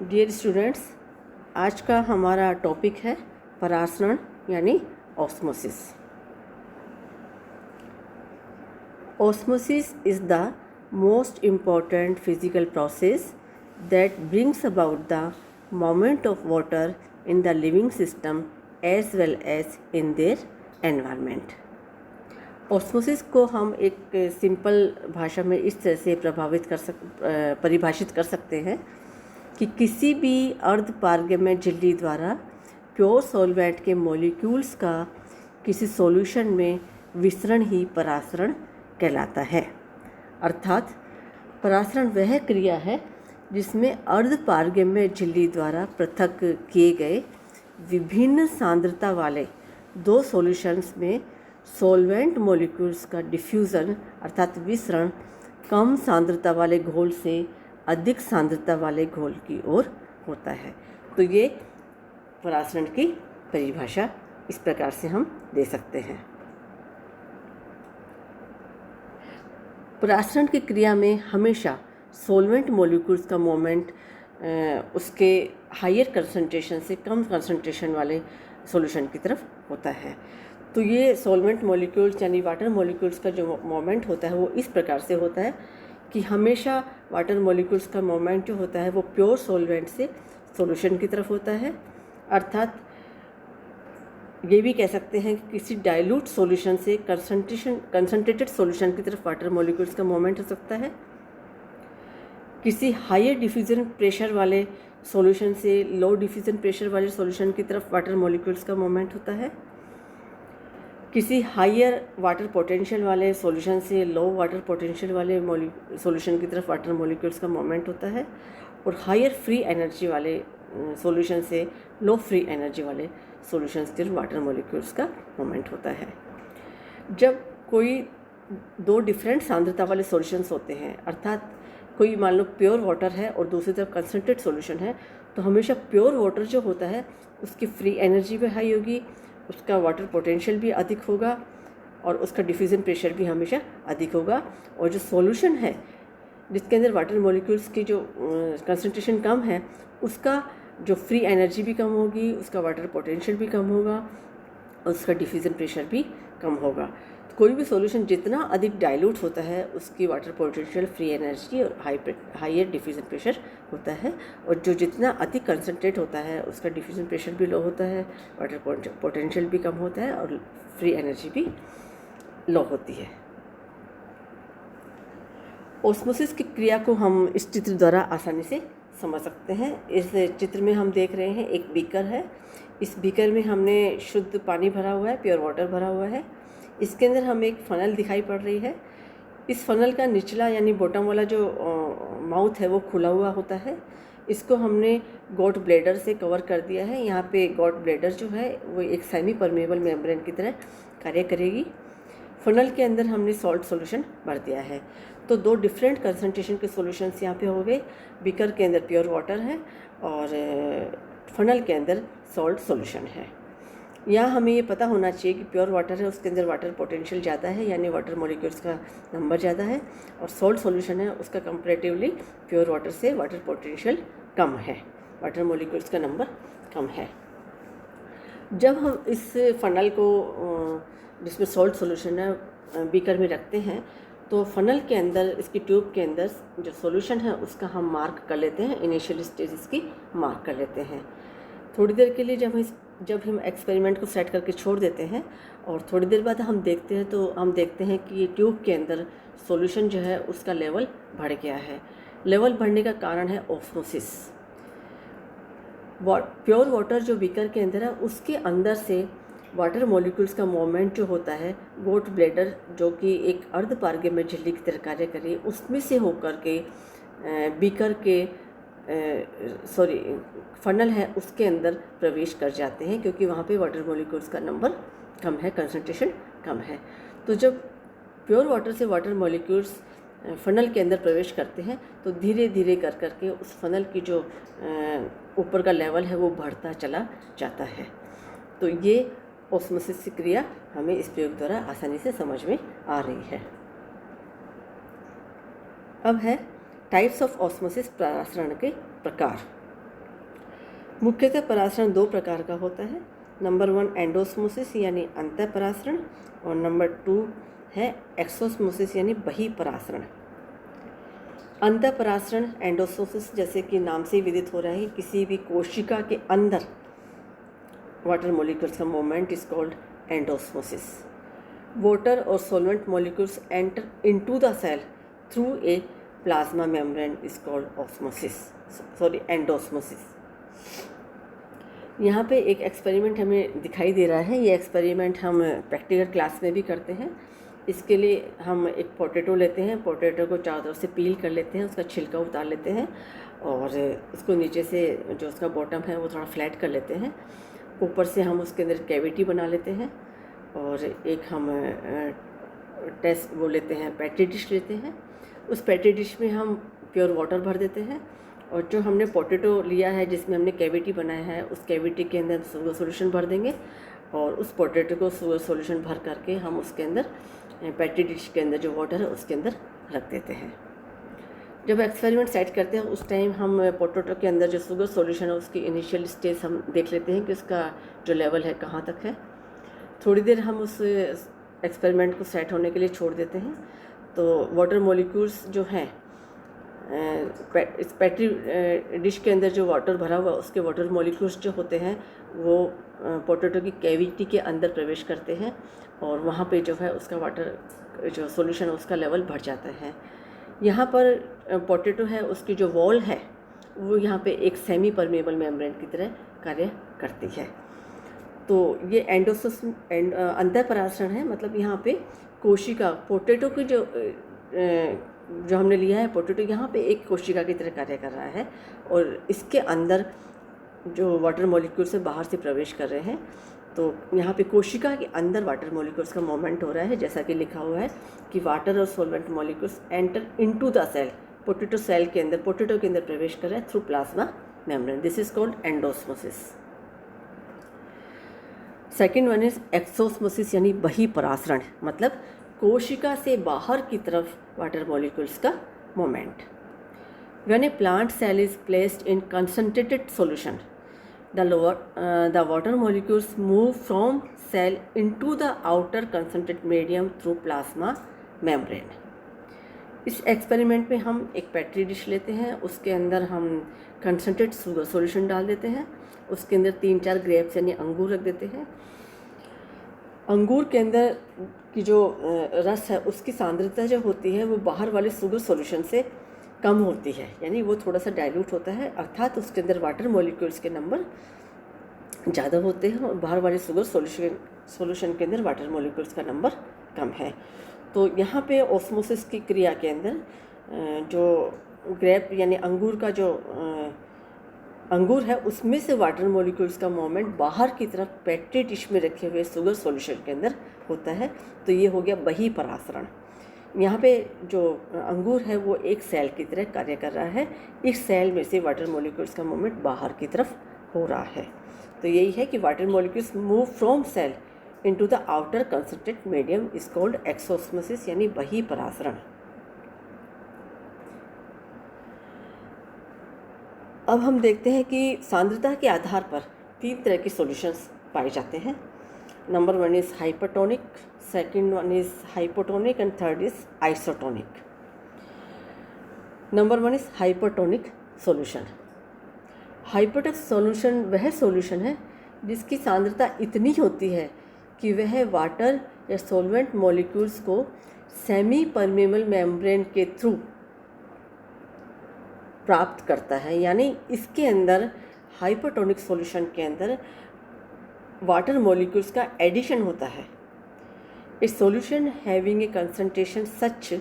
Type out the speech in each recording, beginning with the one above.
Dear students, आज का हमारा टॉपिक है परासरण यानी osmosis. Osmosis is the most important physical process that brings about the movement of water in the living system as well as in their environment. Osmosis को हम एक simple भाषा में इस तरह से परिभाषित कर सकते हैं कि किसी भी अर्ध पारगम्य झिल्ली द्वारा प्योर सॉल्वेंट के मॉलिक्यूल्स का किसी सॉल्यूशन में विसरण ही परासरण कहलाता है। अर्थात परासरण वह क्रिया है जिसमें अर्ध पारगम्य झिल्ली द्वारा पृथक किए गए विभिन्न सांद्रता वाले दो सॉल्यूशंस में सॉल्वेंट मॉलिक्यूल्स का डिफ्यूज़न अर्थात विसरण कम सांद्रता वाले घोल से अधिक सांद्रता वाले घोल की ओर होता है। तो ये परासरण की परिभाषा इस प्रकार से हम दे सकते हैं। परासरण की क्रिया में हमेशा सॉल्वेंट मॉलिक्यूल्स का मोमेंट उसके हायर कंसंट्रेशन से कम कंसंट्रेशन वाले सॉल्यूशन की तरफ होता है। तो ये सॉल्वेंट मॉलिक्यूल्स यानी वाटर मॉलिक्यूल्स का जो मोमेंट होता है वो इस प्रकार से होता है कि हमेशा वाटर मॉलिक्यूल्स का मोमेंट जो होता है वो प्योर सॉल्वेंट से सॉल्यूशन की तरफ होता है। अर्थात ये भी कह सकते हैं कि किसी डाइल्यूट सॉल्यूशन से कंसंट्रेटेड सॉल्यूशन की तरफ वाटर मॉलिक्यूल्स का मोमेंट हो सकता है। किसी हायर डिफ्यूजन प्रेशर वाले सॉल्यूशन से लो डिफ्यूजन प्रेशर वाले सॉल्यूशन की तरफ वाटर मॉलिक्यूल्स का मोमेंट होता है। किसी हायर वाटर पोटेंशियल वाले सॉल्यूशन से लो वाटर पोटेंशियल वाले सॉल्यूशन की तरफ वाटर मॉलिक्यूल्स का मोमेंट होता है। और हायर फ्री एनर्जी वाले सॉल्यूशन से लो फ्री एनर्जी वाले सॉल्यूशंस की तरफ वाटर मॉलिक्यूल्स का मोमेंट होता है। जब कोई दो डिफरेंट सांद्रता वाले सॉल्यूशंस होते हैं, अर्थात कोई मान लो प्योर वाटर है और दूसरी तरफ कंसंट्रेट सॉल्यूशन है, तो हमेशा प्योर वाटर जो होता है उसकी फ्री एनर्जी भी हाई होगी, उसका वाटर पोटेंशियल भी अधिक होगा और उसका डिफ्यूजन प्रेशर भी हमेशा अधिक होगा। और जो सॉल्यूशन है जिसके अंदर वाटर मॉलिक्यूल्स की जो कंसंट्रेशन कम है उसका जो फ्री एनर्जी भी कम होगी, उसका वाटर पोटेंशियल भी कम होगा और उसका डिफ्यूजन प्रेशर भी कम होगा। तो कोई भी सॉल्यूशन जितना अधिक डाइल्यूट होता है उसकी वाटर पोटेंशियल, फ्री एनर्जी और हायर डिफ्यूजन प्रेशर होता है। और जो जितना अधिक कंसंट्रेट होता है उसका डिफ्यूजन प्रेशर भी लो होता है, वाटर पोटेंशियल भी कम होता है और फ्री एनर्जी भी लो होती है। ऑस्मोसिस की क्रिया को हम इस चित्र द्वारा आसानी से समझ सकते हैं। इस चित्र में हम देख रहे हैं एक बीकर है। इस बीकर में हमने शुद्ध पानी भरा हुआ है, प्योर वाटर भरा हुआ है। इसके अंदर हमें एक फनल दिखाई पड़ रही है। इस फनल का निचला यानी बॉटम वाला जो माउथ है वो खुला हुआ होता है। इसको हमने गॉट ब्लैडर से कवर कर दिया है। यहाँ पे गॉट ब्लैडर जो है वो एक सेमी परमेबल मेम्ब्रेन की तरह कार्य करेगी। फनल के अंदर हमने सॉल्ट सॉल्यूशन भर दिया है। तो दो डिफरेंट कंसंट्रेशन के सॉल्यूशंस यहाँ पे हो गए। बीकर के अंदर प्योर वाटर है और फनल के अंदर सॉल्ट सॉल्यूशन है। यहाँ हमें ये पता होना चाहिए कि प्योर वाटर है उसके अंदर वाटर पोटेंशियल ज़्यादा है यानी वाटर मॉलिक्यूल्स का नंबर ज़्यादा है, और सॉल्ट सॉल्यूशन है उसका कंपैरेटिवली प्योर वाटर से वाटर पोटेंशियल कम है, वाटर मॉलिक्यूल्स का नंबर कम है। जब हम इस फनल को जिसमें सॉल्ट सॉल्यूशन है बीकर में रखते हैं तो फनल के अंदर, इसकी ट्यूब के अंदर जो सॉल्यूशन है उसका हम मार्क कर लेते हैं, इनिशियल स्टेजेस की मार्क कर लेते हैं। थोड़ी देर के लिए जब हम एक्सपेरिमेंट को सेट करके छोड़ देते हैं और थोड़ी देर बाद हम देखते हैं तो हम देखते हैं कि ट्यूब के अंदर सॉल्यूशन जो है उसका लेवल बढ़ गया है। लेवल बढ़ने का कारण है ऑस्मोसिस। प्योर वाटर जो बीकर के अंदर है उसके अंदर से वाटर मॉलिक्यूल्स का मूवमेंट जो होता है गॉट ब्लैडर जो कि एक अर्ध पारगम्य झिल्ली की तरह कार्य करी उसमें से होकर के बीकर के फनल है उसके अंदर प्रवेश कर जाते हैं, क्योंकि वहाँ पे वाटर मॉलिक्यूल्स का नंबर कम है, कंसंट्रेशन कम है। तो जब प्योर वाटर से वाटर मॉलिक्यूल्स फनल के अंदर प्रवेश करते हैं तो धीरे धीरे कर करके उस फनल की जो ऊपर का लेवल है वो बढ़ता चला जाता है। तो ये ऑस्मोसिस की क्रिया हमें इस प्रयोग द्वारा आसानी से समझ में आ रही है। अब है टाइप्स ऑफ ऑस्मोसिस, परासरण के प्रकार। मुख्यतः परासरण दो प्रकार का होता है। नंबर 1 एंडोस्मोसिस यानी अंतःपरासरण, और नंबर 2 है एक्सोस्मोसिस यानी बहिःपरासरण। अंतःपरासरण एंडोस्मोसिस जैसे कि नाम से ही विदित हो रहा है, किसी भी कोशिका के अंदर वाटर मॉलिक्यूल्स का movement is called endosmosis. Water और solvent molecules enter into the cell through a plasma membrane is called endosmosis. यहाँ पे एक एक्सपेरिमेंट हमें दिखाई दे रहा है। ये एक्सपेरिमेंट हम प्रैक्टिकल क्लास में भी करते हैं। इसके लिए हम एक पोटैटो लेते हैं, पोटैटो को चारों तरफ से पील कर लेते हैं, उसका छिलका उतार लेते हैं और उसको नीचे से जो उसका बॉटम है वो थोड़ा फ्लैट कर लेते हैं। ऊपर से हम उसके अंदर कैविटी बना लेते हैं और एक हम टेस्ट वो लेते हैं, पेट्री डिश लेते हैं। उस पेट्री डिश में हम प्योर वाटर भर देते हैं और जो हमने पोटैटो लिया है जिसमें हमने कैविटी बनाया है उस कैविटी के अंदर शुगर सॉल्यूशन भर देंगे और उस पोटैटो को शुगर सॉल्यूशन भर करके हम उसके अंदर पेट्री डिश के अंदर जो वाटर है उसके अंदर रख देते हैं। जब एक्सपेरिमेंट सेट करते हैं उस टाइम हम पोटैटो के अंदर जो शुगर सॉल्यूशन है उसकी इनिशियल स्टेज हम देख लेते हैं कि उसका जो लेवल है कहाँ तक है। थोड़ी देर हम उस एक्सपेरिमेंट को सेट होने के लिए छोड़ देते हैं तो वाटर मॉलिक्यूल्स जो हैं इस पेट्री डिश के अंदर जो वाटर भरा हुआ उसके वाटर मॉलिक्यूल्स जो होते हैं वो पोटैटो की कैविटी के अंदर प्रवेश करते हैं और वहाँ पे जो है उसका वाटर जो सॉल्यूशन है उसका लेवल बढ़ जाता है। यहाँ पर पोटैटो है उसकी जो वॉल है वो यहाँ पे एक सेमी परमेबल मेम्ब्रेन की तरह कार्य करती है। तो ये अंतःपरासरण है, मतलब यहाँ पे कोशिका पोटैटो की जो हमने लिया है पोटैटो यहाँ पे एक कोशिका की तरह कार्य कर रहा है और इसके अंदर जो वाटर मॉलिक्यूल्स से बाहर से प्रवेश कर रहे हैं। तो यहाँ पे कोशिका के अंदर वाटर मॉलिक्यूल्स का मूवमेंट हो रहा है, जैसा कि लिखा हुआ है कि वाटर और solvent molecules enter into the cell, potato cell के अंदर पोटैटो के अंदर प्रवेश कर रहा है through plasma membrane. This is called endosmosis. Second one is exosmosis यानी बहिःपरासरण, मतलब कोशिका से बाहर की तरफ वाटर मॉलिक्यूल्स का movement. When a plant cell is placed in concentrated solution, the water molecules move from cell into the outer concentrated medium through plasma membrane. इस एक्सपेरिमेंट में हम एक पेट्री डिश लेते हैं, उसके अंदर हम कंसनट्रेट शुगर सॉल्यूशन डाल देते हैं, उसके अंदर 3-4 ग्रेप्स यानी अंगूर रख देते हैं। अंगूर के अंदर की जो रस है उसकी सांद्रता जो होती है वो बाहर वाले शुगर सॉल्यूशन से कम होती है, यानी वो थोड़ा सा डाइल्यूट होता है, अर्थात उसके अंदर वाटर मॉलिक्यूल्स के नंबर ज़्यादा होते हैं और बाहर वाले शुगर सॉल्यूशन के अंदर वाटर मॉलिक्यूल्स का नंबर कम है। तो यहाँ पे ऑस्मोसिस की क्रिया के अंदर जो ग्रेप यानी अंगूर का जो अंगूर है उसमें से वाटर मॉलिक्यूल्स का मूवमेंट बाहर की तरफ पेट्री डिश में रखे हुए शुगर सॉल्यूशन के अंदर होता है। तो ये हो गया बहिःपरासरण। यहाँ पे जो अंगूर है वो एक सेल की तरह कार्य कर रहा है, इस सेल में से वाटर मॉलिक्यूल्स का मूवमेंट बाहर की तरफ हो रहा है। तो यही है कि water molecules move from cell into the outer concentrated medium is called exosmosis यानी बहिःपरासरण। अब हम देखते हैं कि सांद्रता के आधार पर 3 तरह के सॉल्यूशंस पाए जाते हैं। Number 1 is hypertonic, second one is hypotonic and third is isotonic. Number 1 is hypertonic solution. Hypertonic solution वह सॉल्यूशन है जिसकी सांद्रता इतनी होती है कि वह वाटर या सॉल्वेंट मॉलिक्यूल्स को सेमी परमेबल मेम्ब्रेन के थ्रू प्राप्त करता है, यानी इसके अंदर हाइपरटोनिक सॉल्यूशन के अंदर वाटर मॉलिक्यूल्स का एडिशन होता है। A solution having a concentration such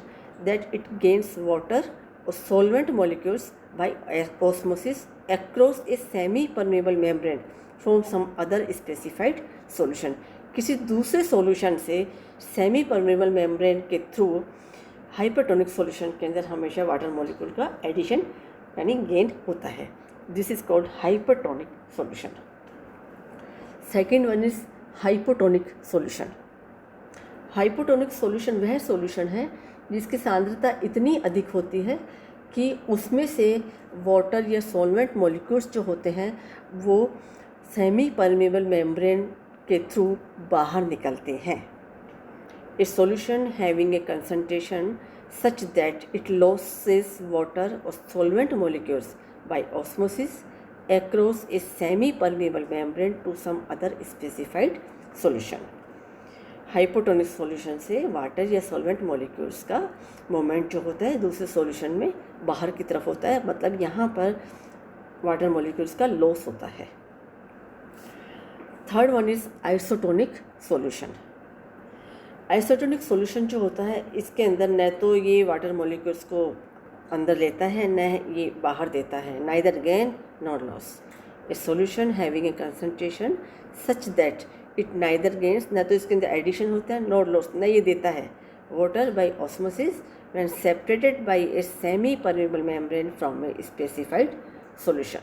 that it gains water और solvent molecules by osmosis across a semi permeable membrane from some other specified solution. किसी दूसरे सॉल्यूशन से सेमी परमेबल मेम्ब्रेन के through hypertonic solution के अंदर हमेशा water molecule का addition यानी गेन होता है। This is called hypertonic solution. Second one is hypotonic solution. Hypotonic solution वह सॉल्यूशन है जिसकी सांद्रता इतनी अधिक होती है कि उसमें से वाटर या सॉल्वेंट मॉलिक्यूल्स जो होते हैं वो सेमी परमेबल मेम्ब्रेन के थ्रू बाहर निकलते हैं। ए solution having a concentration such that it loses water or solvent molecules by osmosis across a semi-permeable membrane to some other specified solution। Hypotonic solution से water या सॉल्वेंट मॉलिक्यूल्स का moment जो होता है दूसरे सॉल्यूशन में बाहर की तरफ होता है, मतलब यहाँ पर वाटर मॉलिक्यूल्स का लॉस होता है। Third one is isotonic solution. Isotonic solution जो होता है इसके अंदर न तो ये वाटर मॉलिक्यूल्स को अंदर लेता है न ये बाहर देता है, neither gain nor loss. A solution having a concentration such that it neither gains, न तो इसके अंदर एडिशन होता है नॉर लॉस, न ये देता है water bye osmosis when separated by A semi permeable membrane from a specified solution.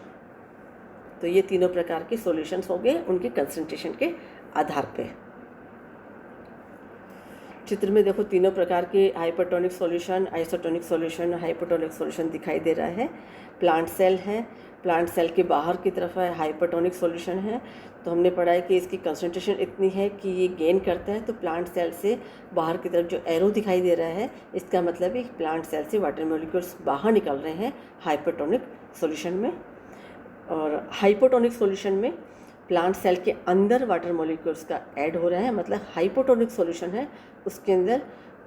तो ये तीनों प्रकार के सॉल्यूशंस हो गए उनके कंसंट्रेशन के आधार पे। चित्र में देखो तीनों प्रकार के hypertonic solution, isotonic solution, hypotonic solution दिखाई दे रहा है। प्लांट सेल है, प्लांट सेल के बाहर की तरफ है हाइपरटोनिक सॉल्यूशन है। तो हमने पढ़ा है कि इसकी कंसंट्रेशन इतनी है कि ये गेन करता है, तो प्लांट सेल से बाहर की तरफ जो एरो दिखाई दे रहा है इसका मतलब है कि प्लांट सेल से वाटर मॉलिक्यूल्स बाहर निकल रहे हैं हाइपरटोनिक सॉल्यूशन में। और हाइपोटोनिक सॉल्यूशन में प्लांट सेल के अंदर वाटर मॉलिक्यूल्स का ऐड हो रहा है, मतलब हाइपोटोनिक सॉल्यूशन है उसके अंदर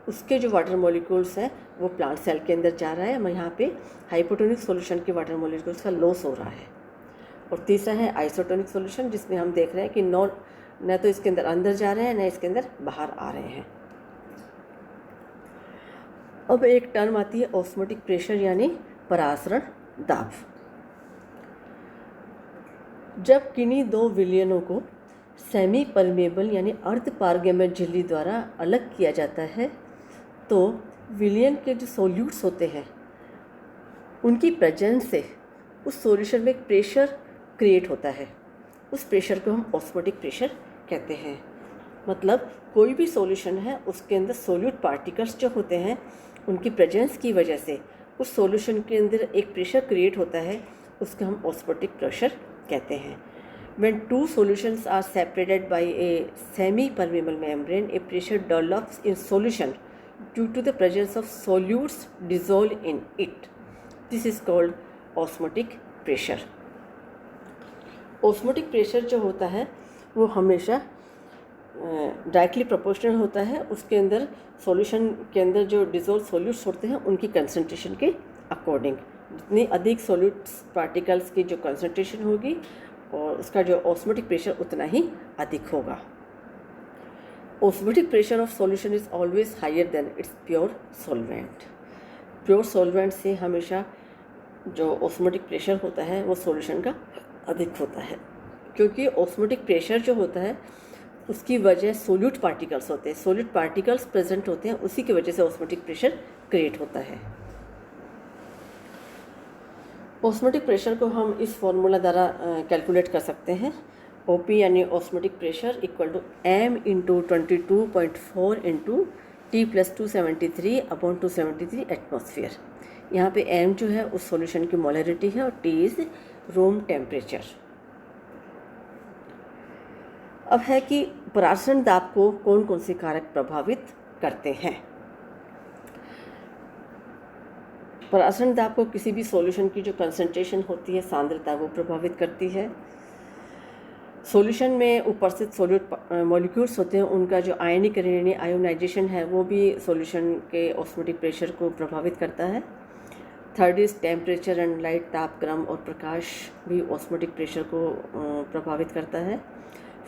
उसके जो वाटर मॉलिक्यूल्स हैं वो प्लांट सेल के अंदर जा रहा है, मैं यहाँ पे हाइपोटोनिक सॉल्यूशन के वाटर मॉलिक्यूल्स का लॉस हो रहा है। और तीसरा है आइसोटोनिक सॉल्यूशन जिसमें हम देख रहे हैं कि न तो इसके अंदर जा रहे हैं न इसके अंदर बाहर आ रहे हैं। अब एक टर्म आती है ऑस्मोटिक प्रेशर यानी परासरण दाब। जब किन्हीं दो विलयनों को सेमी परमेबल यानी अर्ध पारगम्य झिल्ली द्वारा अलग किया जाता है तो विलयन के जो सॉल्यूट्स होते हैं उनकी प्रेजेंस से उस सॉल्यूशन में एक प्रेशर क्रिएट होता है। उस प्रेशर को हम ऑस्मोटिक प्रेशर कहते हैं। मतलब कोई भी सॉल्यूशन है उसके अंदर सॉल्यूट पार्टिकल्स जो होते हैं उनकी प्रेजेंस की वजह से उस सॉल्यूशन के अंदर एक प्रेशर क्रिएट होता है, उसको हम ऑस्मोटिक प्रेशर कहते हैं। When two solutions are separated by a semi-permeable membrane, a pressure develops in solution due to the presence of solutes dissolved in it. This is called osmotic pressure. Osmotic pressure जो होता है वो हमेशा directly proportional होता है उसके अंदर solution के अंदर जो डिजोल्व सॉल्यूट्स होते हैं उनकी कंसंट्रेशन के अकॉर्डिंग। जितनी अधिक सॉल्यूट्स पार्टिकल्स की जो कंसंट्रेशन होगी और उसका जो ऑस्मोटिक प्रेशर उतना ही अधिक होगा। Osmotic pressure of solution is always higher than its pure solvent. Pure solvent से हमेशा जो ऑस्मोटिक प्रेशर होता है वो सॉल्यूशन का अधिक होता है, क्योंकि ऑस्मोटिक प्रेशर जो होता है उसकी वजह सोल्यूट पार्टिकल्स होते हैं, सोल्यूट पार्टिकल्स प्रेजेंट होते हैं, उसी की वजह से ऑस्मोटिक प्रेशर क्रिएट होता है। ऑस्मोटिक प्रेशर को हम इस फॉर्मूला द्वारा कैलकुलेट कर सकते हैं। OP यानी osmotic pressure equal to M into 22.4 into T+273/273 atmosphere. यहाँ पे M जो है उस सॉल्यूशन की मोलरिटी है और T इज़ रूम टेम्परेचर। अब है कि परासरण दाब को कौन कौन से कारक प्रभावित करते हैं। परासरण दाब को किसी भी सॉल्यूशन की जो कंसंट्रेशन होती है, सांद्रता, वो प्रभावित करती है। सॉल्यूशन में उपस्थित सॉल्यूट मॉलिक्यूल्स होते हैं उनका जो आयनीकरण यानी आयोनाइजेशन है वो भी सॉल्यूशन के ऑस्मोटिक प्रेशर को प्रभावित करता है। Third is temperature and light, तापक्रम और प्रकाश भी ऑस्मोटिक प्रेशर को प्रभावित करता है।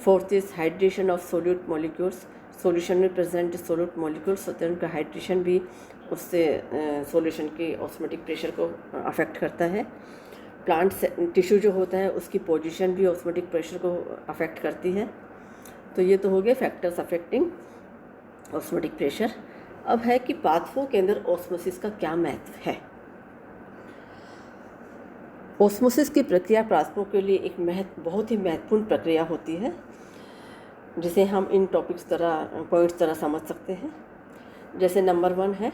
Fourth is hydration of solute molecules, solution में प्रेजेंट सोल्यूट मॉलिक्यूल्स होते हैं उनका हाइड्रेशन भी उससे सॉल्यूशन के ऑस्मोटिक प्रेशर को अफेक्ट करता है। प्लांट टिश्यू जो होता है उसकी पोजीशन भी ऑस्मोटिक प्रेशर को अफेक्ट करती है। तो ये तो हो गए फैक्टर्स अफेक्टिंग ऑस्मोटिक प्रेशर। अब है कि पाथवो के अंदर ऑस्मोसिस का क्या महत्व है। ऑस्मोसिस की प्रक्रिया पाथवो के लिए एक बहुत ही महत्वपूर्ण प्रक्रिया होती है, जिसे हम इन टॉपिक्स तरह पॉइंट्स तरह समझ सकते हैं। जैसे नंबर 1 है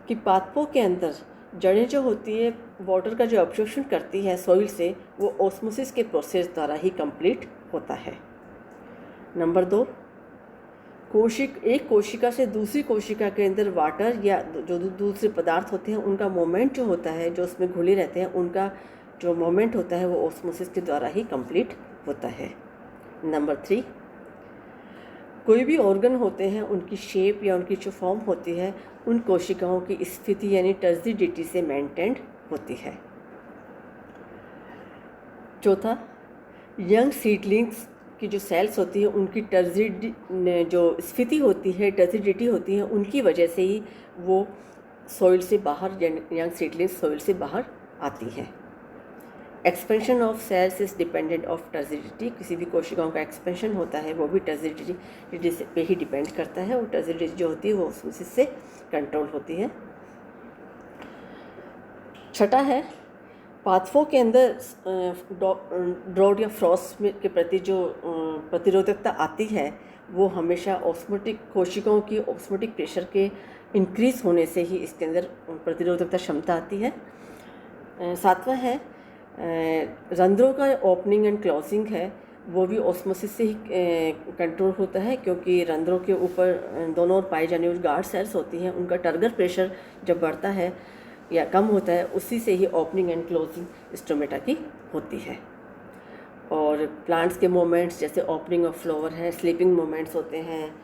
कि पाथवो के अंदर जड़ें जो होती है वाटर का जो ऑब्जॉर्प्शन करती है सॉइल से, वो ऑस्मोसिस के प्रोसेस द्वारा ही कंप्लीट होता है। नंबर 2, एक कोशिका से दूसरी कोशिका के अंदर वाटर या जो दूसरे पदार्थ होते हैं उनका मोमेंट जो होता है, जो उसमें घुले रहते हैं, उनका जो मोमेंट होता है वो ऑस्मोसिस के द्वारा ही कंप्लीट होता है। नंबर 3, कोई भी ऑर्गन होते हैं उनकी शेप या उनकी जो फॉर्म होती है उन कोशिकाओं की स्थिति यानी टर्जिडिटी से मेंटेन्ड होती है। चौथा, यंग सीडलिंग्स की जो सेल्स होती है उनकी जो स्थिति होती है, टर्जिडिटी होती है, उनकी वजह से ही वो सॉइल से बाहर, यंग सीडलिंग्स सॉइल से बाहर आती हैं। Expansion of cells is dependent of turgidity, किसी भी कोशिकाओं का एक्सपेंशन होता है वो भी टर्जिडिटी पे ही डिपेंड करता है, और टर्जिडिटी जो होती है वो उससे कंट्रोल होती है। छठा है, पाथवो के अंदर ड्रॉट या फ्रॉस्ट के प्रति जो प्रतिरोधकता आती है वो हमेशा ऑस्मोटिक कोशिकाओं की ऑस्मोटिक प्रेशर के इंक्रीज होने से ही इसके अंदर प्रतिरोधकता क्षमता आती है। सातवां है, रंध्रों का ओपनिंग एंड क्लोजिंग है वो भी ऑस्मोसिस से ही कंट्रोल होता है, क्योंकि रंध्रों के ऊपर दोनों ओर पाई जाने वाली गार्ड सेल्स होती हैं, उनका टर्गर प्रेशर जब बढ़ता है या कम होता है उसी से ही ओपनिंग एंड क्लोजिंग स्टोमेटा की होती है। और प्लांट्स के मोमेंट्स जैसे ओपनिंग ऑफ फ्लावर है, स्लीपिंग मोमेंट्स होते हैं,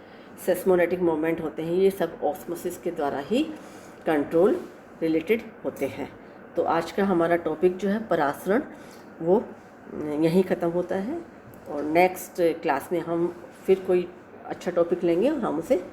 सेस्मोनेटिक मोमेंट होते हैं, ये सब ऑस्मोसिस के द्वारा ही कंट्रोल रिलेटेड होते हैं। तो आज का हमारा टॉपिक जो है परासरण वो यहीं ख़त्म होता है, और नेक्स्ट क्लास में हम फिर कोई अच्छा टॉपिक लेंगे और हम उसे